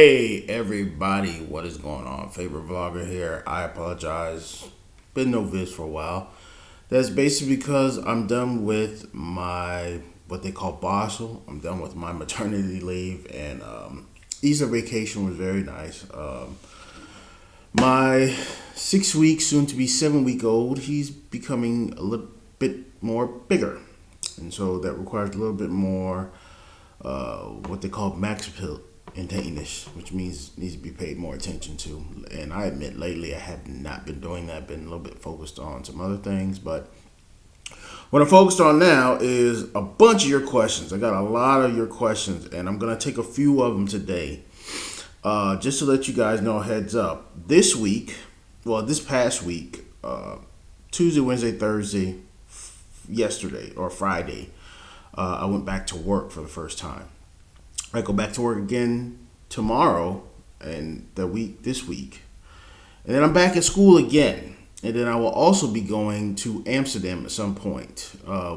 Hey everybody, what is going on? Favorite vlogger here. I apologize. Been no vids for a while. That's basically because I'm done with my what they call basel. I'm done with my maternity leave, and Easter vacation was very nice. My 6 week, soon to be 7 week old, he's becoming a little bit more bigger, and so that requires a little bit more what they call max maintenance, which means needs to be paid more attention to. And I admit lately I have not been doing that. Been a little bit focused on some other things, but what I'm focused on now is a bunch of your questions. I got a lot of your questions, and I'm gonna take a few of them today. Just to let you guys know, heads up. This week, well, this past week, Tuesday, Wednesday, Thursday, yesterday or Friday, I went back to work for the first time. I go back to work again tomorrow and this week. And then I'm back at school again. And then I will also be going to Amsterdam at some point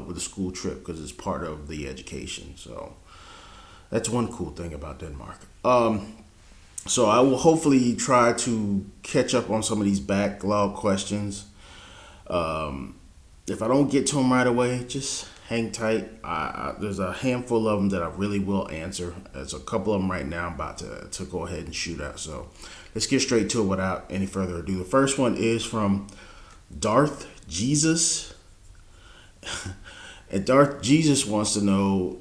with a school trip because it's part of the education. So that's one cool thing about Denmark. So I will hopefully try to catch up on some of these backlog questions. If I don't get to them right away, just hang tight. There's a handful of them that I really will answer. There's a couple of them right now I'm about to go ahead and shoot out. So let's get straight to it without any further ado. The first one is from Darth Jesus. And Darth Jesus wants to know,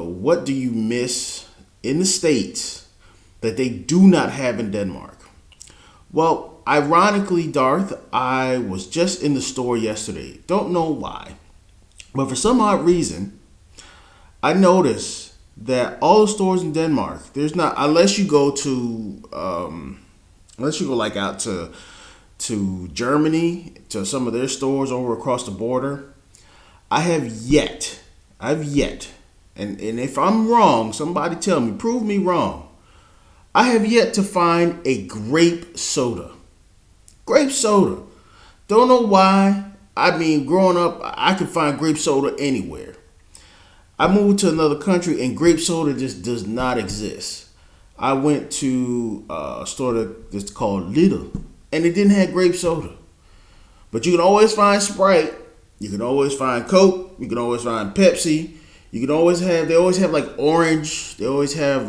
what do you miss in the States that they do not have in Denmark? Well, ironically, Darth, I was just in the store yesterday. Don't know why. But for some odd reason, I noticed that all the stores in Denmark, there's not, unless you go like out to Germany, to some of their stores over across the border. I've yet, and if I'm wrong, somebody tell me, prove me wrong. I have yet to find a grape soda. Grape soda. Don't know why. I mean, growing up, I could find grape soda anywhere. I moved to another country and grape soda just does not exist. I went to a store that's called Lidl, and it didn't have grape soda. But you can always find Sprite. You can always find Coke. You can always find Pepsi. They always have like orange. They always have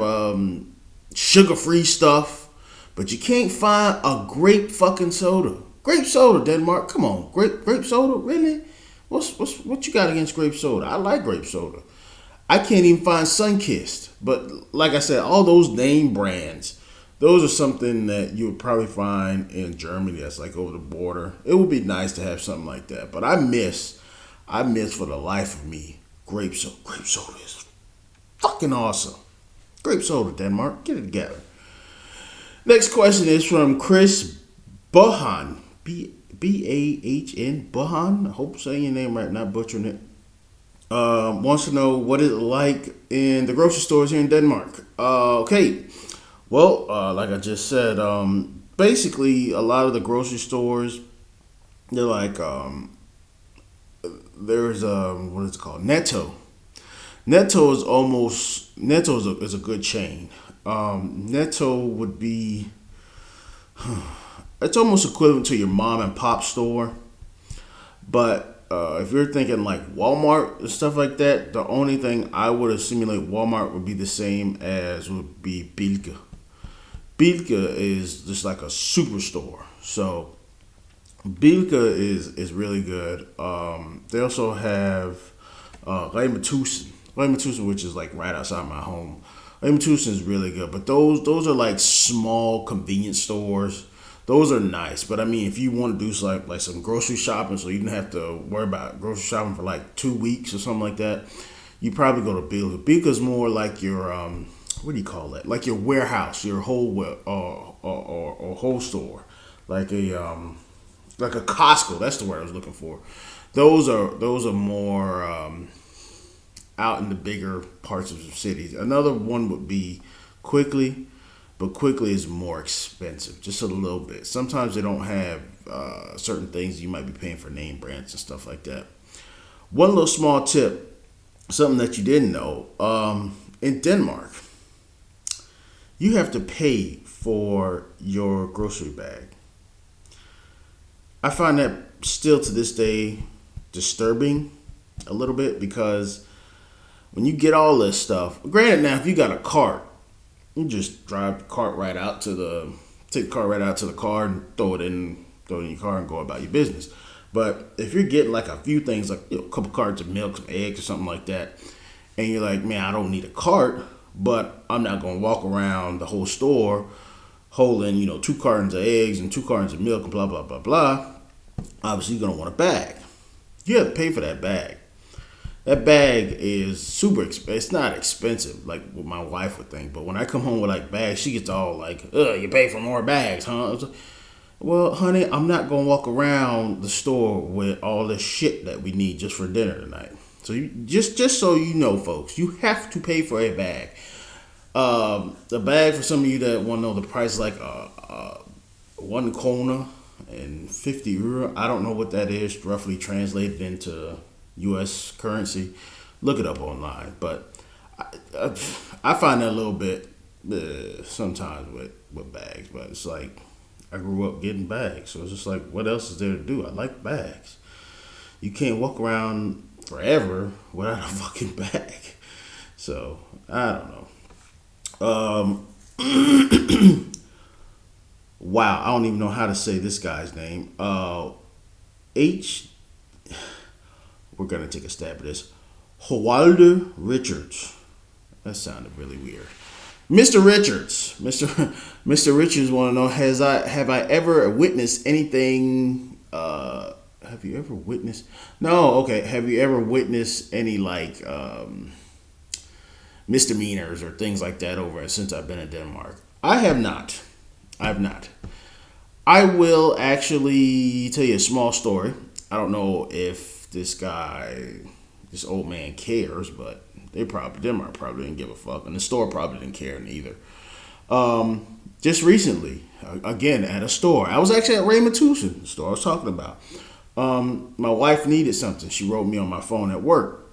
sugar-free stuff. But you can't find a grape fucking soda. Grape soda, Denmark. Come on, grape soda, really? What you got against grape soda? I like grape soda. I can't even find Sunkist. But like I said, all those name brands, those are something that you would probably find in Germany. That's like over the border. It would be nice to have something like that. But I miss for the life of me grape soda. Grape soda is fucking awesome. Grape soda, Denmark. Get it together. Next question is from Chris Buhan. Bahn, Buhan. I hope I'm saying your name right, not butchering it. Wants to know what it's like in the grocery stores here in Denmark. Okay. Well, like I just said, basically a lot of the grocery stores, they're like, there's what is it called? Netto. Netto is a good chain. Netto would be, it's almost equivalent to your mom and pop store. But if you're thinking like Walmart and stuff like that, the only thing I would assimilate Walmart would be the same as would be Bilka. Bilka is just like a superstore. So Bilka is really good. They also have Rema 1000. Rema 1000, which is like right outside my home. Rema 1000 is really good. But those are like small convenience stores. Those are nice, but I mean, if you want to do like some grocery shopping, so you don't have to worry about grocery shopping for like 2 weeks or something like that, you probably go to Bilka. Bilka's more like your what do you call that? Like your warehouse, your whole or whole store, like a Costco. That's the word I was looking for. Those are more out in the bigger parts of the cities. Another one would be Quickly. But Quickly is more expensive, just a little bit. Sometimes they don't have certain things you might be paying for name brands and stuff like that. One little small tip, something that you didn't know, in Denmark, you have to pay for your grocery bag. I find that still to this day disturbing a little bit because when you get all this stuff, granted now if you got a cart, you just drive the cart right out to the take the cart right out to the car and throw it in your car and go about your business. But if you're getting like a few things like a couple carts of milk, some eggs or something like that, and you're like, man, I don't need a cart, but I'm not gonna walk around the whole store holding, 2 cartons of eggs and 2 cartons of milk and blah blah blah blah. Obviously you're gonna want a bag. You have to pay for that bag. That bag is super expensive. It's not expensive like what my wife would think, but when I come home with like bags, she gets all like, ugh, you pay for more bags, huh? Well, honey, I'm not gonna walk around the store with all this shit that we need just for dinner tonight. So you just so you know, folks, you have to pay for a bag. The bag, for some of you that want to know, the price is like 1 krona and 50 euro. I don't know what that is roughly translated into U.S. currency. Look it up online. But I find that a little bit sometimes with bags. But it's like I grew up getting bags, so it's just like, what else is there to do? I like bags. You can't walk around forever without a fucking bag. So I don't know. Wow, I don't even know how to say this guy's name. We're gonna take a stab at this. Howalder Richards. That sounded really weird. Mr. Richards. Mr. Richards want to know, have I ever witnessed anything? Have you ever witnessed? No, okay. Have you ever witnessed any like misdemeanors or things like that over since I've been in Denmark? I have not. I will actually tell you a small story. I don't know if this old man cares, but Denmark probably didn't give a fuck, and the store probably didn't care neither. Just recently, again at a store, I was actually at Raymond Tucson, the store I was talking about. My wife needed something. She wrote me on my phone at work,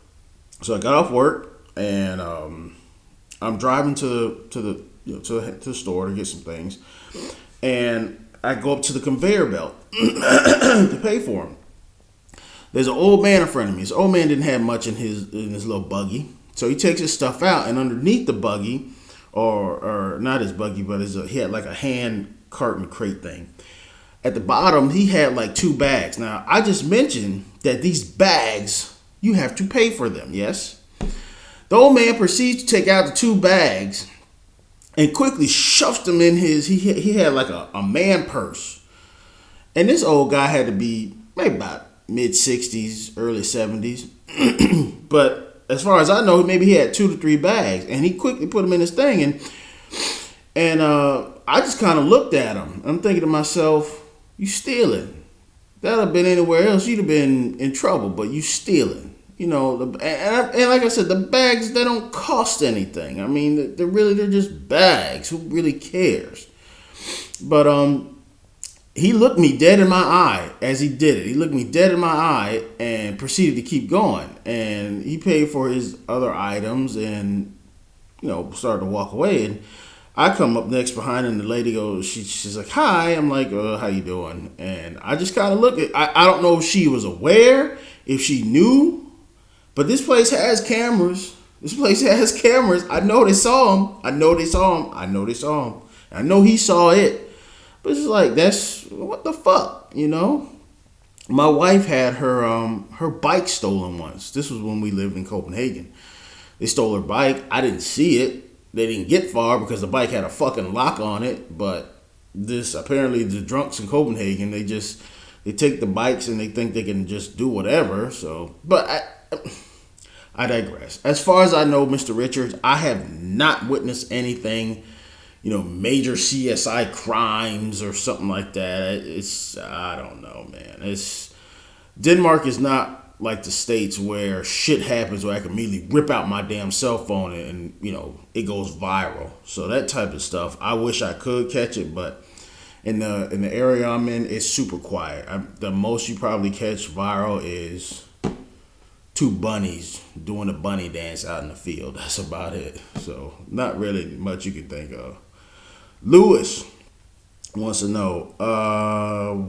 so I got off work and I'm driving to the store to get some things, and I go up to the conveyor belt to pay for them. There's an old man in front of me. This old man didn't have much in his little buggy, so he takes his stuff out, and underneath the buggy, or not his buggy, but he had like a hand cart and crate thing. At the bottom, he had like 2 bags. Now, I just mentioned that these bags, you have to pay for them, yes? The old man proceeds to take out the 2 bags and quickly shoves them in he had like a man purse. And this old guy had to be maybe about mid-60s, early 70s. But as far as I know, maybe he had 2 to 3 bags. And he quickly put them in his thing. And I just kind of looked at him. I'm thinking to myself, you stealing. That'd have been anywhere else, you'd have been in trouble, but you stealing. And like I said, the bags, they don't cost anything. I mean, they're just bags. Who really cares? But he looked me dead in my eye as he did it. He looked me dead in my eye and proceeded to keep going. And he paid for his other items and, started to walk away. And I come up next behind him, and the lady goes, she's like, hi. I'm like, how you doing? And I just kind of look at, I don't know if she was aware, if she knew, but this place has cameras. I know they saw him. I know he saw it. But it's like, that's, what the fuck, My wife had her bike stolen once. This was when we lived in Copenhagen. They stole her bike. I didn't see it. They didn't get far because the bike had a fucking lock on it. But apparently the drunks in Copenhagen, they take the bikes and they think they can just do whatever. So, but I digress. As far as I know, Mr. Richards, I have not witnessed anything, major CSI crimes or something like that. I don't know, man. Denmark is not like the States where shit happens where I can immediately rip out my damn cell phone and it goes viral. So that type of stuff, I wish I could catch it, but in the area I'm in, it's super quiet. The most you probably catch viral is 2 bunnies doing a bunny dance out in the field. That's about it. So not really much you can think of. Lewis wants to know,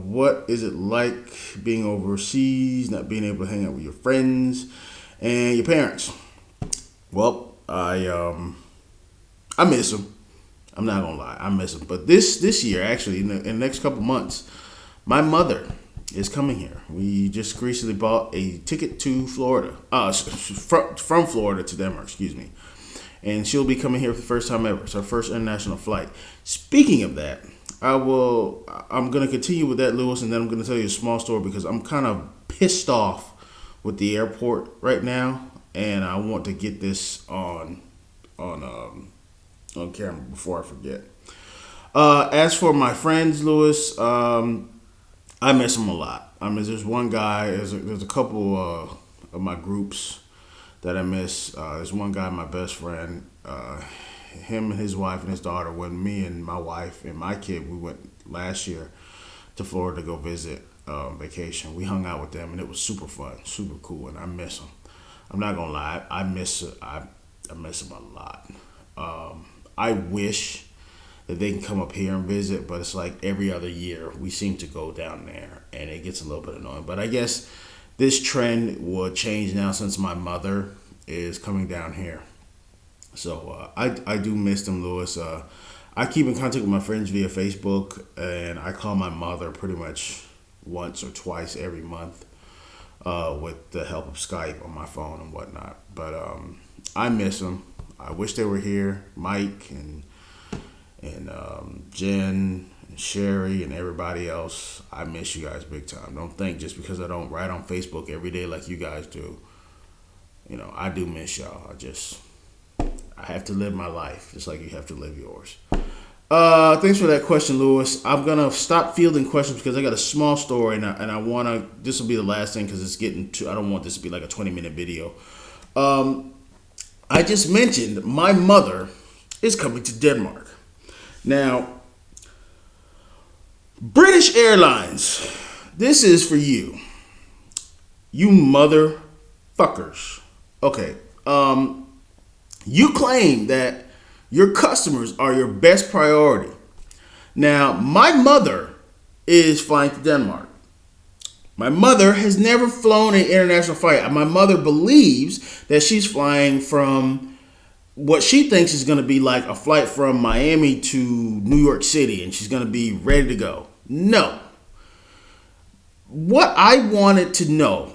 what is it like being overseas, not being able to hang out with your friends and your parents? Well, I miss them. I'm not gonna lie, I miss them. But this year, actually, in the next couple months, my mother is coming here. We just recently bought a ticket to Florida, from Florida to Denmark, excuse me. And she'll be coming here for the first time ever. It's our first international flight. Speaking of that, I'm going to continue with that, Lewis, and then I'm going to tell you a small story because I'm kind of pissed off with the airport right now, and I want to get this on camera before I forget. As for my friends, Lewis, I miss them a lot. I mean, there's one guy, there's a couple of my groups that I miss. There's one guy, my best friend, him and his wife and his daughter, when me and my wife and my kid, we went last year to Florida to go visit vacation. We hung out with them, and it was super fun, super cool, and I miss them. I'm not gonna lie, I miss them a lot. I wish that they can come up here and visit, but it's like every other year we seem to go down there, and it gets a little bit annoying. But I guess this trend will change now since my mother is coming down here. So I do miss them, Lewis. I keep in contact with my friends via Facebook, and I call my mother pretty much once or twice every month with the help of Skype on my phone and whatnot. But I miss them. I wish they were here. Mike and Jen and Sherry and everybody else. I miss you guys big time. Don't think just because I don't write on Facebook every day like you guys do. You know, I do miss y'all. I have to live my life just like you have to live yours. Thanks for that question, Lewis. I'm gonna stop fielding questions because I got a small story, and I wanna. This will be the last thing because it's getting too. I don't want this to be like a 20-minute video. I just mentioned my mother is coming to Denmark. Now, British Airlines, this is for you. You motherfuckers. Okay. You claim that your customers are your best priority. Now, my mother is flying to Denmark. My mother has never flown an international flight. My mother believes that she's flying from what she thinks is going to be like a flight from Miami to New York City, and she's going to be ready to go. No. What I wanted to know,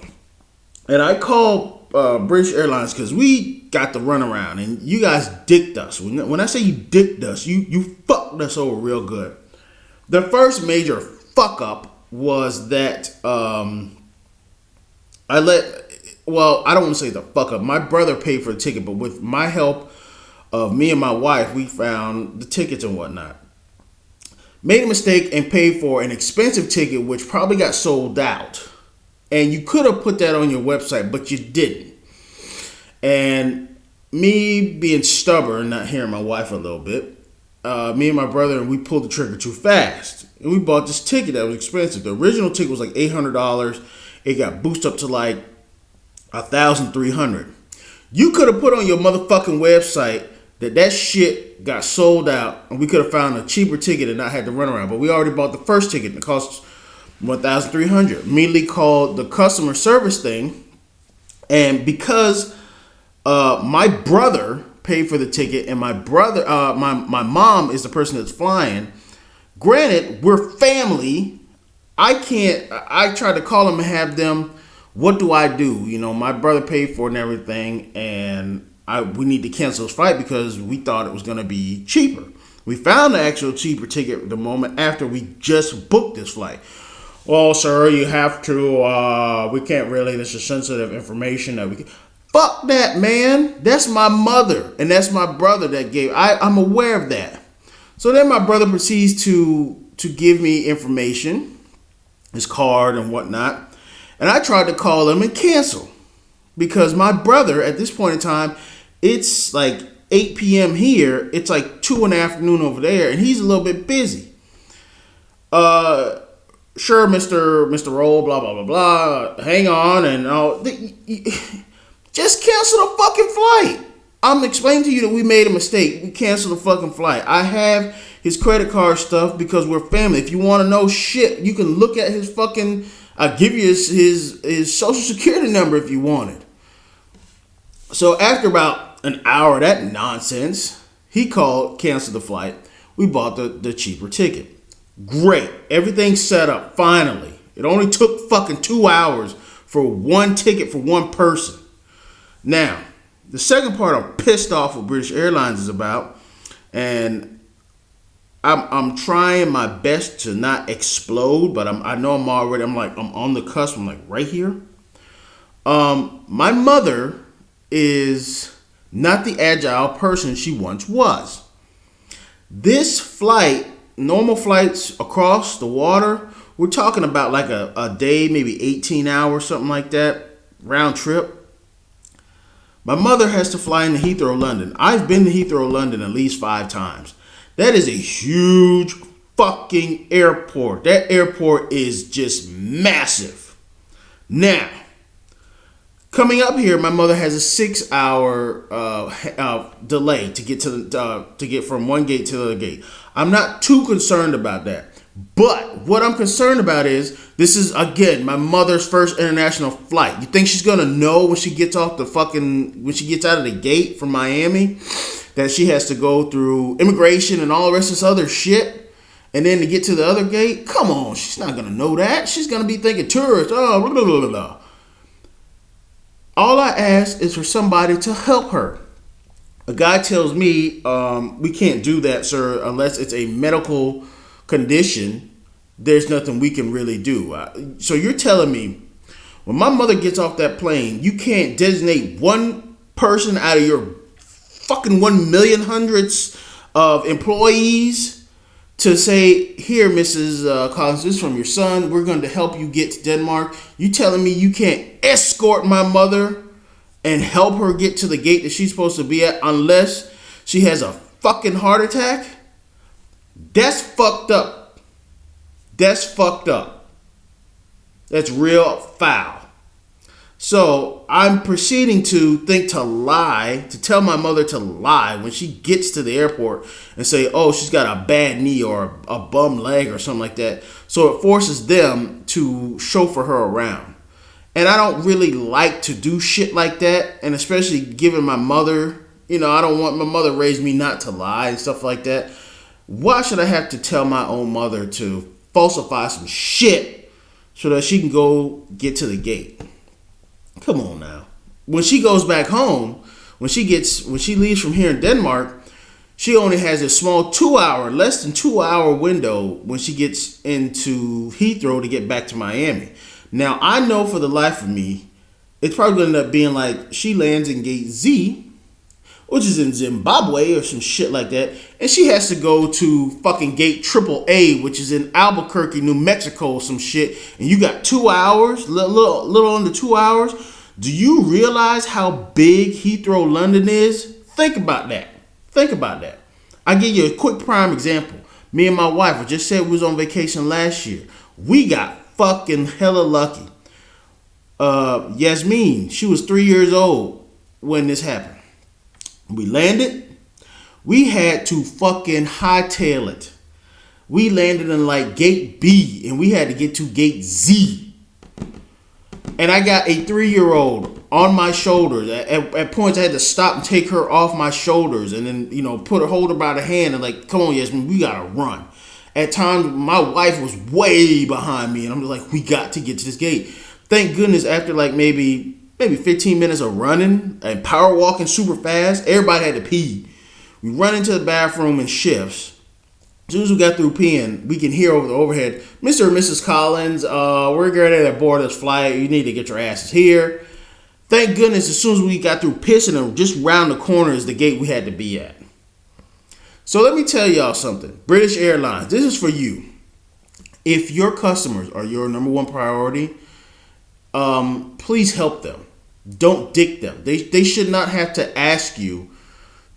and I called British Airlines because we got the runaround, and you guys dicked us. When I say you dicked us, you fucked us over real good. The first major fuck up was that I don't want to say the fuck up. My brother paid for the ticket, but with my help of me and my wife, we found the tickets and whatnot. Made a mistake and paid for an expensive ticket, which probably got sold out. And you could have put that on your website, but you didn't. And me being stubborn, not hearing my wife a little bit, me and my brother, we pulled the trigger too fast. And we bought this ticket that was expensive. The original ticket was like $800. It got boosted up to like $1,300. You could have put on your motherfucking website that shit got sold out, and we could have found a cheaper ticket and not had to run around. But we already bought the first ticket, and it cost $1,300. Immediately called the customer service thing, and because my brother paid for the ticket, and my brother, my mom is the person that's flying. Granted, we're family. I tried to call them and have them. What do I do? You know, my brother paid for it and everything, and we need to cancel this flight because we thought it was going to be cheaper. We found the actual cheaper ticket the moment after we just booked this flight. Well, sir, you have to, we can't really, this is sensitive information that we can. Fuck that, man. That's my mother, and that's my brother that gave. I'm aware of that. So then my brother proceeds to give me information, his card and whatnot, and I tried to call him and cancel because my brother, at this point in time, it's like 8 p.m. here. It's like 2 in the afternoon over there, and he's a little bit busy. Sure, Mr. Roll, blah, blah, blah, blah. Hang on, and all. Just cancel the fucking flight. I'm explaining to you that we made a mistake. We canceled the fucking flight. I have his credit card stuff because we're family. If you want to know shit, you can look at his fucking. I'll give you his social security number if you want it. So after about an hour of that nonsense, he called, canceled the flight. We bought the cheaper ticket. Great. Everything's set up. Finally. It only took fucking 2 hours for one ticket for one person. Now, the second part I'm pissed off what British Airlines is about, and I'm trying my best to not explode, but I know I'm on the cusp. I'm like right here. My mother is not the agile person she once was. This flight, normal flights across the water, we're talking about like a day, maybe 18 hours, something like that, round trip. My mother has to fly into Heathrow, London. I've been to Heathrow, London at least 5 times. That is a huge fucking airport. That airport is just massive. Now, coming up here, my mother has a 6-hour delay to get from one gate to the other gate. I'm not too concerned about that. But what I'm concerned about is this is again my mother's first international flight. You think she's gonna know when she gets out of the gate from Miami that she has to go through immigration and all the rest of this other shit, and then to get to the other gate? Come on, she's not gonna know that. She's gonna be thinking tourist. Oh, blah, blah, blah, blah. All I ask is for somebody to help her. A guy tells me, we can't do that, sir, unless it's a medical condition. There's nothing we can really do. So you're telling me when my mother gets off that plane, you can't designate one person out of your fucking 1 million hundreds of employees to say, here, Mrs. Collins, this is from your son. We're going to help you get to Denmark. You telling me you can't escort my mother and help her get to the gate that she's supposed to be at unless she has a fucking heart attack? That's fucked up. That's fucked up. That's real foul. So I'm proceeding to tell my mother to lie when she gets to the airport and say, oh, she's got a bad knee or a bum leg or something like that. So it forces them to chauffeur her around. And I don't really like to do shit like that. And especially given my mother, I don't want my mother raised me not to lie and stuff like that. Why should I have to tell my own mother to falsify some shit so that she can go get to the gate? Come on now. When she goes back home, when she leaves from here in Denmark, she only has a small less than 2 hour window when she gets into Heathrow to get back to Miami. Now, I know for the life of me, it's probably going to end up being like she lands in gate Z, which is in Zimbabwe or some shit like that, and she has to go to fucking gate AAA, which is in Albuquerque, New Mexico, or some shit, and you got 2 hours, little under 2 hours. Do you realize how big Heathrow, London is? Think about that. I give you a quick prime example. Me and my wife, I just said we was on vacation last year. We got fucking hella lucky. Yasmin, she was 3 years old when this happened. We landed. We had to fucking hightail it. We landed in like gate B and we had to get to gate Z. And I got a 3-year-old on my shoulders. At points I had to stop and take her off my shoulders and then, hold her by the hand and like, come on, Yasmin, we gotta run. At times, my wife was way behind me and I'm just like, we got to get to this gate. Thank goodness after like maybe 15 minutes of running and power walking super fast, everybody had to pee. We run into the bathroom in shifts. As soon as we got through peeing, we can hear over the overhead, Mr. and Mrs. Collins, we're getting ready to board this flight. You need to get your asses here. Thank goodness as soon as we got through pissing and just round the corner is the gate we had to be at. So let me tell y'all something. British Airlines, this is for you. If your customers are your number one priority, please help them. Don't dick them. They should not have to ask you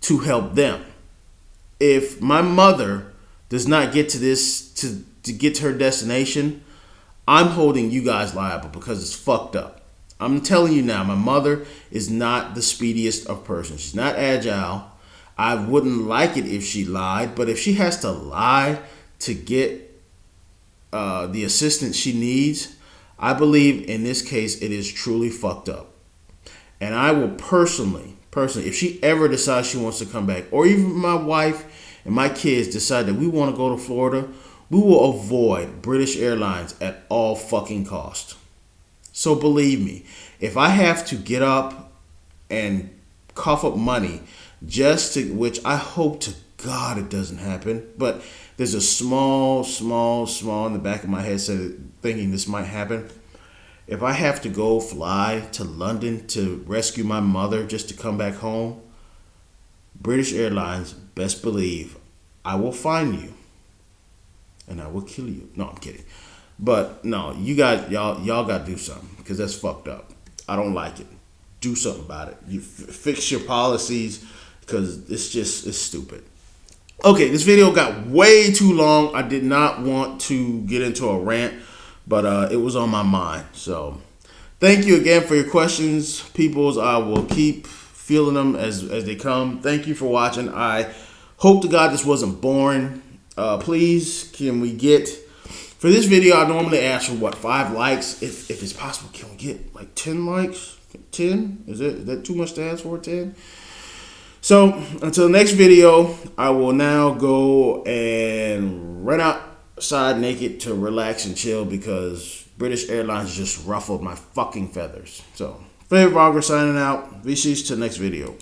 to help them. If my mother does not get to get to her destination, I'm holding you guys liable because it's fucked up. I'm telling you now, my mother is not the speediest of persons. She's not agile. I wouldn't like it if she lied, but if she has to lie to get the assistance she needs, I believe in this case it is truly fucked up. And I will personally, if she ever decides she wants to come back, or even my wife and my kids decide that we want to go to Florida, we will avoid British Airlines at all fucking cost. So believe me, if I have to get up and cough up money just to, which I hope to God it doesn't happen, but there's a small in the back of my head thinking this might happen. If I have to go fly to London to rescue my mother just to come back home, British Airlines, best believe, I will find you and I will kill you. No, I'm kidding. But no, y'all got to do something because that's fucked up. I don't like it. Do something about it. You fix your policies because it's stupid. Okay, this video got way too long. I did not want to get into a rant, but it was on my mind. So thank you again for your questions, peoples. I will keep fielding them as they come. Thank you for watching. I hope to God this wasn't boring. Please, can we get, for this video, I normally ask for 5 likes. If it's possible, can we get like 10 likes? 10? Is that too much to ask for? 10? So until the next video, I will now go and run outside naked to relax and chill because British Airlines just ruffled my fucking feathers. So, Favorite Vlogger signing out. VCs to the next video.